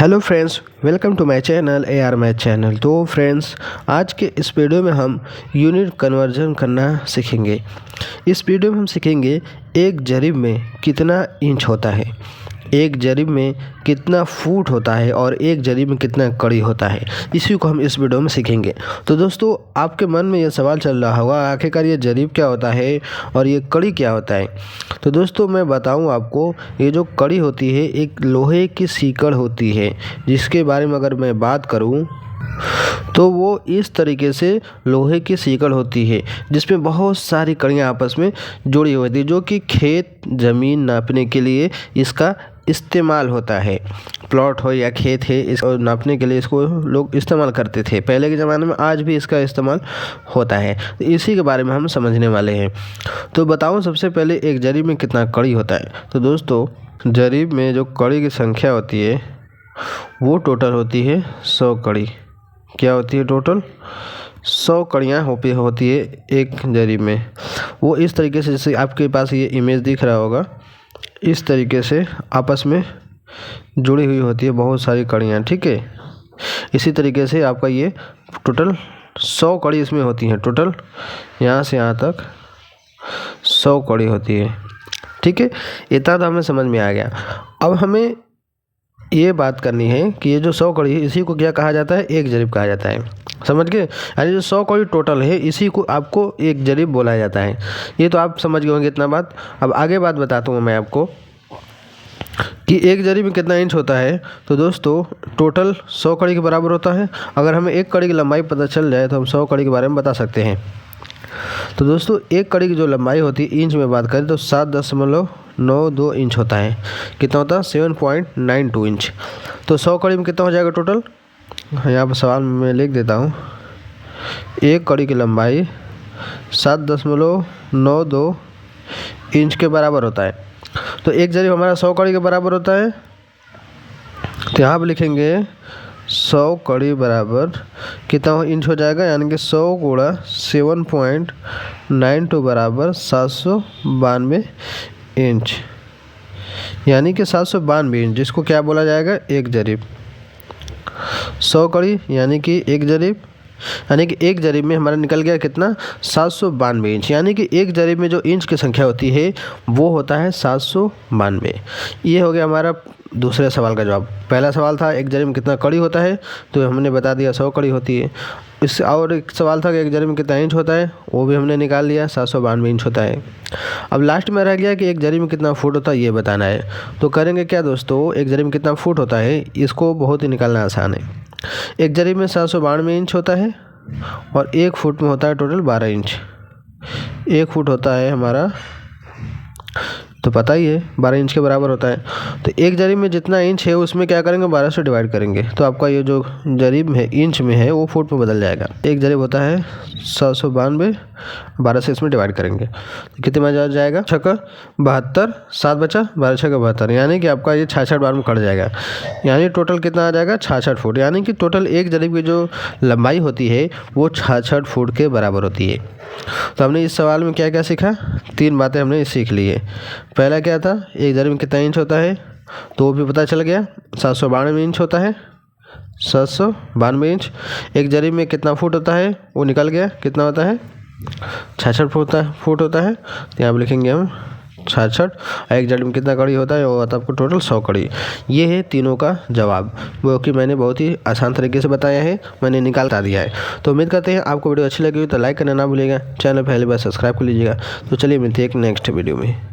Hello friends, welcome to my channel AR math channel. तो friends, आज के इस वीडियो में हम यूनिट कन्वर्जन करना सीखेंगे। इस वीडियो में हम सीखेंगे एक जरीब में कितना इंच होता है, एक जरीब में कितना फुट होता है और एक जरीब में कितना कड़ी होता है। इसी को हम इस वीडियो में सीखेंगे। तो दोस्तों, आपके मन में ये सवाल चल रहा होगा आखिरकार ये जरीब क्या होता है और ये कड़ी क्या होता है। तो दोस्तों, मैं बताऊं आपको, ये जो कड़ी होती है एक लोहे की सीकड़ होती है, जिसके बारे में अगर मैं बात करूं तो वो इस तरीके से लोहे की सीकड़ होती है जिसमें बहुत सारी कड़ियाँ आपस में जुड़ी हुई थी, जो कि खेत ज़मीन नापने के लिए इसका इस्तेमाल होता है। प्लॉट हो या खेत है, इसको नापने के लिए इसको लोग इस्तेमाल करते थे पहले के ज़माने में, आज भी इसका इस्तेमाल होता है। तो इसी के बारे में हम समझने वाले हैं। तो बताऊं सबसे पहले एक जरीब में कितना कड़ी होता है। तो दोस्तों, जरीब में जो कड़ी की संख्या होती है वो टोटल होती है 100 कड़ी। क्या होती है? टोटल 100 कड़ियाँ होती है एक जरीब में। वो इस तरीके से, जैसे आपके पास ये इमेज दिख रहा होगा, इस तरीके से आपस में जुड़ी हुई होती है बहुत सारी कड़ियाँ। ठीक है, इसी तरीके से आपका ये टोटल 100 कड़ी इसमें होती हैं। टोटल यहाँ से यहाँ तक 100 कड़ी होती है। ठीक है, इतना तो हमें समझ में आ गया। अब हमें ये बात करनी है कि ये जो 100 कड़ी है इसी को क्या कहा जाता है? एक जरीब कहा जाता है। समझ गए? यानी जो 100 कड़ी टोटल है इसी को आपको एक जरीब बोला जाता है। ये तो आप समझ गए होंगे इतना बात। अब आगे बात बताता हूँ मैं आपको कि एक जरीब में कितना इंच होता है। तो दोस्तों, टोटल 100 कड़ी के बराबर होता है। अगर हमें एक कड़ी की लंबाई पता चल जाए तो हम 100 कड़ी के बारे में बता सकते हैं। तो दोस्तों, एक कड़ी की जो लंबाई होती है इंच में बात करें तो 7.92 इंच होता है। कितना होता है? 7.92 इंच। तो 100 कड़ी में कितना हो जाएगा टोटल? यहाँ पर सवाल में लिख देता हूँ। एक कड़ी की लंबाई 7.92 इंच के बराबर होता है। तो एक जरीब हमारा 100 कड़ी के बराबर होता है। तो यहाँ पर लिखेंगे 100 कड़ी बराबर कितना इंच हो जाएगा, यानी कि 100 गुणा 7.92 बराबर 792 इंच, यानी कि 792 इंच, जिसको क्या बोला जाएगा? एक जरीब। 100 कड़ी यानी कि एक जरीब, यानी कि एक जरीब में हमारा निकल गया कितना? 792 इंच। यानी कि एक जरीब में जो इंच की संख्या होती है वो होता है 792। ये हो गया हमारा दूसरे सवाल का जवाब। पहला सवाल था एक जरीब में कितना कड़ी होता है, तो हमने बता दिया 100 कड़ी होती है। इससे और एक सवाल था कि एक जरीब में कितना इंच होता है, वो भी हमने निकाल लिया, 792 इंच होता है। अब लास्ट में रह गया कि एक जरीब में कितना फुट होता है, ये बताना है। तो करेंगे क्या दोस्तों, एक जरीब में कितना फुट होता है इसको बहुत ही निकालना आसान है। एक जरीब में 792 इंच होता है और एक फुट में होता है टोटल 12 इंच। एक फुट होता है हमारा, तो पता ही है 12 इंच के बराबर होता है। तो एक जरीब में जितना इंच है उसमें क्या करेंगे? 12 से डिवाइड करेंगे, तो आपका ये जो जरीब है इंच में है वो फुट में बदल जाएगा। एक जरीब होता है 792, 12 से इसमें डिवाइड करेंगे तो कितने में जाएगा? 6 का 72, 7 बचा, 12 6 का 72, यानी कि आपका ये 66 बार में कट जाएगा। यानी टोटल कितना आ जाएगा? 66 फुट। यानी कि टोटल एक जरीब की जो लंबाई होती है वो 66 फुट के बराबर होती है। तो हमने इस सवाल में क्या क्या सीखा? 3 बातें हमने सीख ली है। पहला क्या था? एक जरीब में कितना इंच होता है, तो वो भी पता चल गया, 792 इंच होता है। 792 इंच। एक जरीब में कितना फुट होता है वो निकल गया, कितना होता है? 66 फुट होता है। तो यहाँ पर लिखेंगे हम 66। एक जरीब में कितना कड़ी होता है वो होता है आपको टोटल 100 कड़ी। ये है तीनों का जवाब, वो कि मैंने बहुत ही आसान तरीके से बताया है, मैंने निकाल दिया है। तो उम्मीद करते हैं आपको वीडियो अच्छी लगी हो तो लाइक करना ना भूलिएगा, चैनल पहली बार सब्सक्राइब कर लीजिएगा। तो चलिए मिलते हैं एक नेक्स्ट वीडियो में।